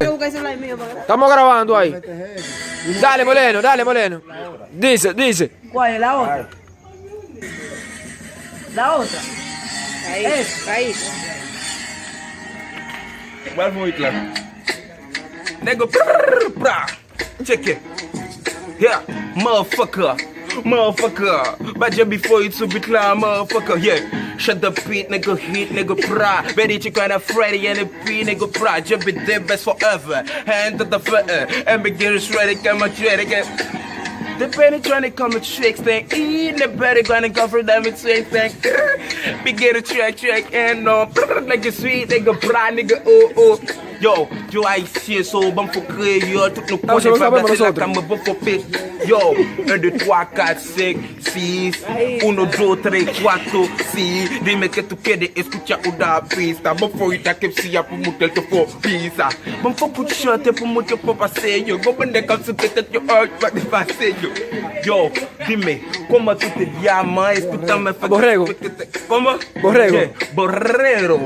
Estamos grabando ahí. Dale, Moleno, dale, Moleno. Dice. ¿Cuál es la otra? La otra. Ahí. Waar moet je Nigga, brah. Check it. Yeah, motherfucker. But just before you to be clown, motherfucker, yeah. Shut the beat, nigga, hit, nigga, pra. Ready to kind of Freddy and the P, nigga, pra. Just be the best forever. Hand to the foot, and begin to shred it, come on, shred again. The penny trying to come with tricks, thing. Eat the better gonna go for them, it's same thing. Begin to check, and like a sweet, nigga, bra, nigga, oh. Yo, I see so bon for créer, yo, tout nous connaît pas, c'est la cam, bon for pit. Yo, 1, 2, 3, 4, 5, 6, 1, 2, 3, 4, 6. Dime que tu quieres escuchar una pista. Bon for it, que si ya por mucho te for pizza. Bon for put shot, por mucho por paseo. Go vender con su que te yo, para de paseo. Yo, dime, ¿cómo tú te llamas? Escúchame, Borrego. ¿Cómo? Borrego. Yeah, Borrero.